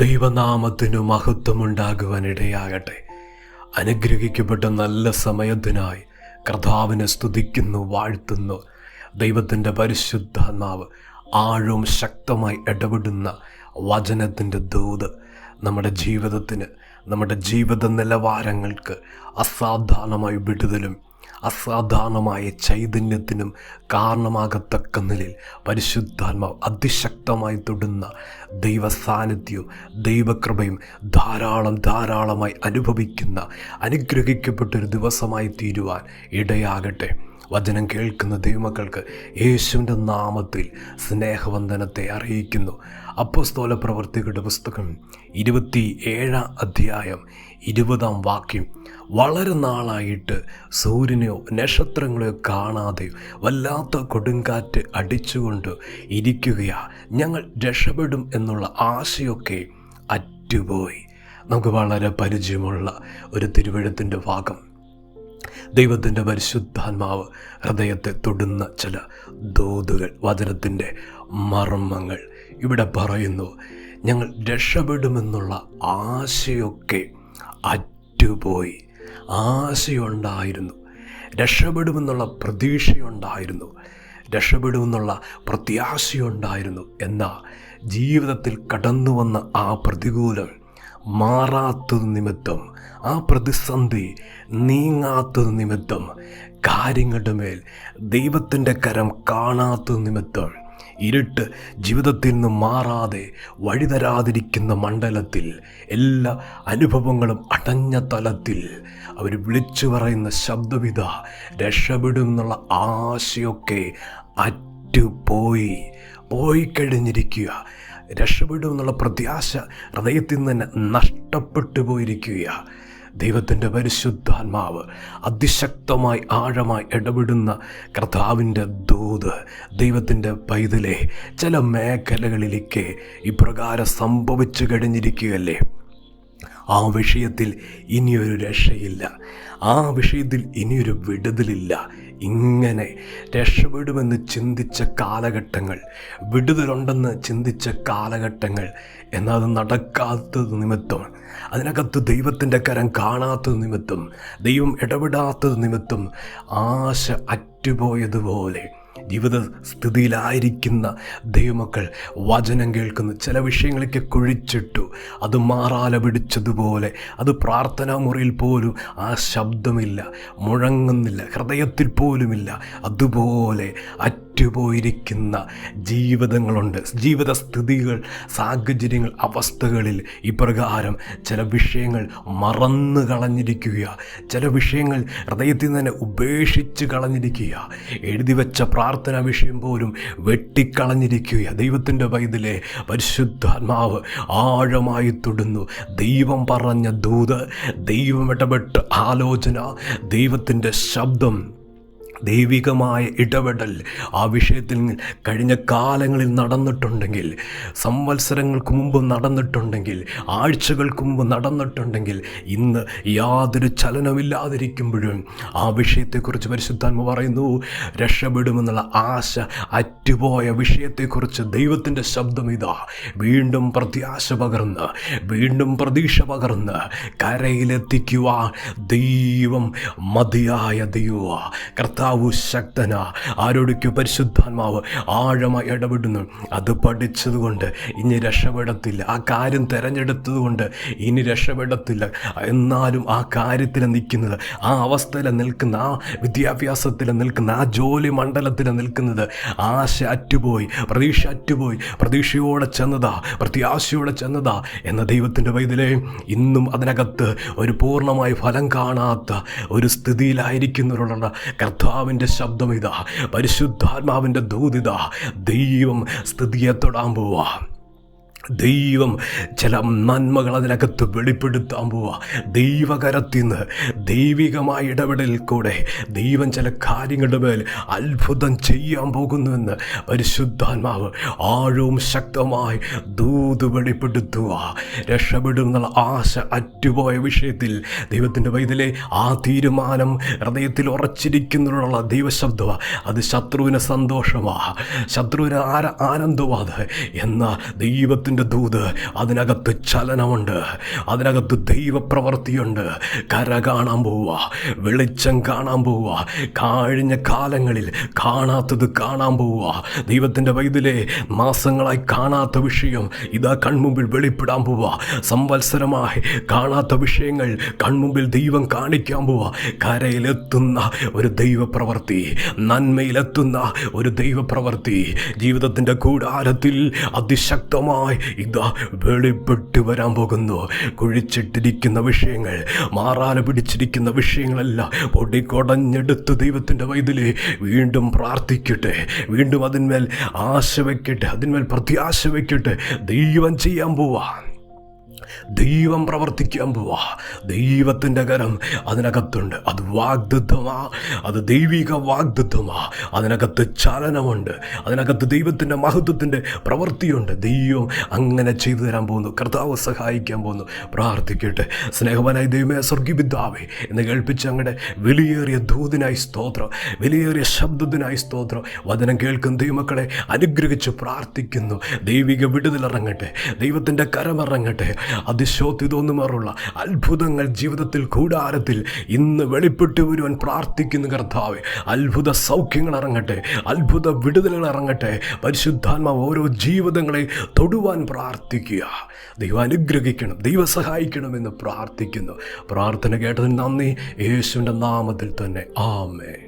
ദൈവനാമത്തിനു മഹത്വമുണ്ടാകുവാനിടയാകട്ടെ. അനുഗ്രഹിക്കപ്പെട്ട നല്ല സമയത്തിനായി കർത്താവിനെ സ്തുതിക്കുന്നു, വാഴ്ത്തുന്നു. ദൈവത്തിൻ്റെ പരിശുദ്ധാത്മാവ് ആഴവും ശക്തമായി ഇടപെടുന്ന വചനത്തിൻ്റെ ദൂത് നമ്മുടെ ജീവിതത്തിന്, നമ്മുടെ ജീവിത നിലവാരങ്ങൾക്ക് അസാധാരണമായ വിടുതലും അസാധാരണമായ ചൈതന്യത്തിനും കാരണമാകത്തക്ക നിലയിൽ പരിശുദ്ധാത്മാവ് അതിശക്തമായി തൊടുന്ന ദൈവസാന്നിധ്യവും ദൈവകൃപയും ധാരാളമായി അനുഭവിക്കുന്ന അനുഗ്രഹിക്കപ്പെട്ടൊരു ദിവസമായി തീരുവാൻ ഇടയാകട്ടെ. വചനം കേൾക്കുന്ന ദൈവമക്കൾക്ക് യേശുവിൻ്റെ നാമത്തിൽ സ്നേഹവന്ദനത്തെ അറിയിക്കുന്നു. അപ്പോസ്തല പ്രവൃത്തികളുടെ പുസ്തകം 27-ാം അധ്യായം 20-ാം വാക്യം. വളരെ നാളായിട്ട് സൂര്യനെയോ നക്ഷത്രങ്ങളെയോ കാണാതെ വല്ലാത്ത കൊടുങ്കാറ്റ് അടിച്ചുകൊണ്ട് ഇരിക്കുകയാ, ഞങ്ങൾ രക്ഷപ്പെടും എന്നുള്ള ആശയൊക്കെ അറ്റുപോയി. നമുക്ക് വളരെ പരിചയമുള്ള ഒരു തിരുവെഴുത്തിൻ്റെ ഭാഗം. ദൈവത്തിൻ്റെ പരിശുദ്ധാത്മാവ് ഹൃദയത്തെ തൊടുന്ന ചില ദൂതുകൾ, വചനത്തിൻ്റെ മർമ്മങ്ങൾ ഇവിടെ പറയുന്നു. ഞങ്ങൾ രക്ഷപ്പെടുമെന്നുള്ള ആശയൊക്കെ അറ്റുപോയി. ആശയുണ്ടായിരുന്നു, രക്ഷപ്പെടുമെന്നുള്ള പ്രതീക്ഷയുണ്ടായിരുന്നു, രക്ഷപ്പെടുമെന്നുള്ള പ്രത്യാശയുണ്ടായിരുന്നു. എന്നാൽ ജീവിതത്തിൽ കടന്നു വന്ന ആ പ്രതികൂലം മാറാത്തത് നിമിത്തം, ആ പ്രതിസന്ധി നീങ്ങാത്തത് നിമിത്തം, കാര്യങ്ങളുടെ മേൽ ദൈവത്തിൻ്റെ കരം കാണാത്തത് നിമിത്തം, ഇരുട്ട് ജീവിതത്തിൽ നിന്ന് മാറാതെ വഴിതരാതിരിക്കുന്ന മണ്ഡലത്തിൽ, എല്ലാ അനുഭവങ്ങളും അടഞ്ഞ തലത്തിൽ അവർ വിളിച്ചു പറയുന്ന ശബ്ദവിധ, രക്ഷപ്പെടും എന്നുള്ള ആശയൊക്കെ പോയി കഴിഞ്ഞിരിക്കുക. രക്ഷപ്പെടുമെന്നുള്ള പ്രത്യാശ ഹൃദയത്തിൽ നിന്ന് തന്നെ നഷ്ടപ്പെട്ടു പോയിരിക്കുക. ദൈവത്തിൻ്റെ പരിശുദ്ധാത്മാവ് അതിശക്തമായി ആഴമായി ഇടപെടുന്ന കർത്താവിൻ്റെ ദൂത് ദൈവത്തിൻ്റെ പൈതലെ ചില മേഖലകളിലേക്ക് ഇപ്രകാരം സംഭവിച്ചു കഴിഞ്ഞിരിക്കുകയല്ലേ. ആ വിഷയത്തിൽ ഇനിയൊരു രക്ഷയില്ല, ആ വിഷയത്തിൽ ഇനിയൊരു വിടുതലില്ല. ഇങ്ങനെ രക്ഷപ്പെടുമെന്ന് ചിന്തിച്ച കാലഘട്ടങ്ങൾ, വിടുതലുണ്ടെന്ന് ചിന്തിച്ച കാലഘട്ടങ്ങൾ, എന്നാൽ അത് നടക്കാത്തത് നിമിത്തം, അതിനകത്ത് ദൈവത്തിൻ്റെ കരം കാണാത്തത് നിമിത്തം, ദൈവം ഇടപെടാത്തത് നിമിത്തം ആശ അറ്റുപോയതുപോലെ ജീവിത സ്ഥിതിയിലായിരിക്കുന്ന ദൈവമക്കൾ വചനം കേൾക്കുന്ന ചില വിഷയങ്ങളൊക്കെ കുഴിച്ചിട്ടു. അത് മാറാല പിടിച്ചതുപോലെ, അത് പ്രാർത്ഥനാ മുറിയിൽ പോലും ആ ശബ്ദമില്ല, മുഴങ്ങുന്നില്ല, ഹൃദയത്തിൽ പോലുമില്ല. അതുപോലെ അറ്റുപോയിരിക്കുന്ന ജീവിതങ്ങളുണ്ട്. ജീവിത സ്ഥിതികൾ, സാഹചര്യങ്ങൾ, അവസ്ഥകളിൽ ഇപ്രകാരം ചില വിഷയങ്ങൾ മറന്നു കളഞ്ഞിരിക്കുക, ചില വിഷയങ്ങൾ ഹൃദയത്തിൽ നിന്ന് തന്നെ ഉപേക്ഷിച്ച് കളഞ്ഞിരിക്കുക. എഴുതി വെച്ച പ്രാർത്ഥനാ വിഷയം പോലും വെട്ടിക്കളഞ്ഞിരിക്കുക. ദൈവത്തിൻ്റെ പൈതലെ പരിശുദ്ധാത്മാവ് ആഴമായി തൊടുന്നു. ദൈവം പറഞ്ഞ ദൂത്, ദൈവം ഇടപെട്ട ആലോചന, ദൈവത്തിൻ്റെ ശബ്ദം, ദൈവികമായ ഇടപെടൽ ആ വിഷയത്തിൽ കഴിഞ്ഞ കാലങ്ങളിൽ നടന്നിട്ടുണ്ടെങ്കിൽ, സംവത്സരങ്ങൾക്ക് മുമ്പ് നടന്നിട്ടുണ്ടെങ്കിൽ, ആഴ്ചകൾക്ക് മുമ്പ് നടന്നിട്ടുണ്ടെങ്കിൽ, ഇന്ന് യാതൊരു ചലനമില്ലാതിരിക്കുമ്പോഴും ആ വിഷയത്തെക്കുറിച്ച് പരിശുദ്ധാത്മാവ് പറയുന്നു, രക്ഷപ്പെടുമെന്നുള്ള ആശ അറ്റുപോയ വിഷയത്തെക്കുറിച്ച് ദൈവത്തിൻ്റെ ശബ്ദം ഇതാ വീണ്ടും പ്രത്യാശ പകർന്ന്, വീണ്ടും പ്രതീക്ഷ പകർന്ന് കരയിലെത്തിക്കുവാൻ ദൈവം മതിയായ ദൈവ കർത്താവ് ശക്തന. ആരോടൊക്കെ പരിശുദ്ധാത്മാവ് ആഴമായി ഇടപെടുന്നു. അത് പഠിച്ചതുകൊണ്ട് ഇനി രക്ഷപ്പെടത്തില്ല, ആ കാര്യം തിരഞ്ഞെടുത്തതുകൊണ്ട് ഇനി രക്ഷപ്പെടത്തില്ല. എന്നാലും ആ കാര്യത്തിൽ നിൽക്കുന്നത്, ആ അവസ്ഥയിൽ നിൽക്കുന്ന, ആ വിദ്യാഭ്യാസത്തിൽ നിൽക്കുന്ന, ആ ജോലി മണ്ഡലത്തിൽ നിൽക്കുന്നത്, ആശ അറ്റുപോയി, പ്രതീക്ഷ അറ്റുപോയി, പ്രതീക്ഷയോടെ ചെന്നതാ, പ്രത്യാശയോടെ ചെന്നതാ എന്ന ദൈവത്തിൻ്റെ പൈതലേ, ഇന്നും അതിനകത്ത് ഒരു പൂർണ്ണമായി ഫലം കാണാത്ത ഒരു സ്ഥിതിയിലായിരിക്കുന്നവരുള്ള കർത്താവിൻ്റെ ശബ്ദം ഇതാ, പരിശുദ്ധാത്മാവിൻ്റെ ദൂതിതാ. ദൈവം സ്ഥിതിയെ തൊടാൻ പോവാ. ദൈവം ചില നന്മകൾ അതിനകത്ത് വെളിപ്പെടുത്താൻ പോവാ. ദൈവകരത്തിൽ നിന്ന് ദൈവികമായ ഇടപെടലിൽ കൂടെ ദൈവം ചില കാര്യങ്ങളുടെ മേൽ അത്ഭുതം ചെയ്യാൻ പോകുന്നുവെന്ന് പരിശുദ്ധാത്മാവ് ആഴവും ശക്തമായി ദൂത് വെളിപ്പെടുത്തുക. രക്ഷപ്പെടുമെന്നുള്ള ആശ അറ്റുപോയ വിഷയത്തിൽ ദൈവത്തിൻ്റെ പൈതലെ ആ തീരുമാനം ഹൃദയത്തിൽ ഉറച്ചിരിക്കുന്നതിനുള്ള ദൈവശബ്ദമാണ്. അത് ശത്രുവിന് സന്തോഷമാണ്, ശത്രുവിന് ആനന്ദമാണ്. എന്നാൽ ദൈവത്തിന് ദൈവത്തിൻ്റെ ദൂത് അതിനകത്ത് ചലനമുണ്ട്, അതിനകത്ത് ദൈവപ്രവൃത്തിയുണ്ട്. കര കാണാൻ പോവുക, വെളിച്ചം കാണാൻ പോവുക, കഴിഞ്ഞ കാലങ്ങളിൽ കാണാത്തത് കാണാൻ പോവുക. ദൈവത്തിൻ്റെ വൈദ്യലെ മാസങ്ങളായി കാണാത്ത വിഷയം ഇതാ കൺമുമ്പിൽ വെളിപ്പെടാൻ പോവുക. സംവത്സരമായി കാണാത്ത വിഷയങ്ങൾ കൺമുമ്പിൽ ദൈവം കാണിക്കാൻ പോവുക. കരയിലെത്തുന്ന ഒരു ദൈവപ്രവൃത്തി, നന്മയിലെത്തുന്ന ഒരു ദൈവപ്രവൃത്തി ജീവിതത്തിൻ്റെ കൂടാരത്തിൽ അതിശക്തമായി ഇതാ വെളിപ്പെട്ട് വരാൻ പോകുന്നു. കുഴിച്ചിട്ടിരിക്കുന്ന വിഷയങ്ങൾ, മാറാല പിടിച്ചിരിക്കുന്ന വിഷയങ്ങളെല്ലാം പൊടികൊടഞ്ഞെടുത്ത് ദൈവത്തിൻ്റെ വൈദ്യലെ വീണ്ടും പ്രാർത്ഥിക്കട്ടെ, വീണ്ടും അതിന്മേൽ ആശ വയ്ക്കട്ടെ, അതിന്മേൽ പ്രത്യാശ വയ്ക്കട്ടെ. ദൈവം ചെയ്യാൻ പോവാ, ദൈവം പ്രവർത്തിക്കാൻ പോവാ. ദൈവത്തിൻ്റെ കരം അതിനകത്തുണ്ട്. അത് വാഗ്ദത്തമാ, അത് ദൈവിക വാഗ്ദത്തമാ. അതിനകത്ത് ചലനമുണ്ട്, അതിനകത്ത് ദൈവത്തിൻ്റെ മഹത്വത്തിൻ്റെ പ്രവൃത്തിയുണ്ട്. ദൈവം അങ്ങനെ ചെയ്തു തരാൻ പോകുന്നു. കർത്താവ് സഹായിക്കാൻ പോകുന്നു. പ്രാർത്ഥിക്കട്ടെ. സ്നേഹവാനായ ദൈവമേ, സ്വർഗീയ പിതാവേ, എന്ന് കേൾപ്പിച്ച് അങ്ങയുടെ വിലയേറിയ ദൂതിനായി സ്തോത്രം, വിലയേറിയ ശബ്ദത്തിനായി സ്തോത്രം. വചനം കേൾക്കുന്ന ദൈവമക്കളെ അനുഗ്രഹിച്ച് പ്രാർത്ഥിക്കുന്നു. ദൈവിക വിടുതലിറങ്ങട്ടെ, ദൈവത്തിൻ്റെ കരമിറങ്ങട്ടെ. അതിശോധിതോന്നുമാറുള്ള അത്ഭുതങ്ങൾ ജീവിതത്തിൽ കൂടാരത്തിൽ ഇന്ന് വെളിപ്പെട്ട് വരുവാൻ പ്രാർത്ഥിക്കുന്നു കർത്താവേ. അത്ഭുത സൗഖ്യങ്ങൾ ഇറങ്ങട്ടെ, അത്ഭുത വിടുതലുകൾ ഇറങ്ങട്ടെ. പരിശുദ്ധാത്മാവ് ഓരോ ജീവിതങ്ങളെ തൊടുവാൻ പ്രാർത്ഥിക്കുക. ദൈവം അനുഗ്രഹിക്കണം, ദൈവം സഹായിക്കണമെന്ന് പ്രാർത്ഥിക്കുന്നു. പ്രാർത്ഥന കേട്ടതിന് നന്ദി. യേശുവിൻ്റെ നാമത്തിൽ തന്നെ ആമേൻ.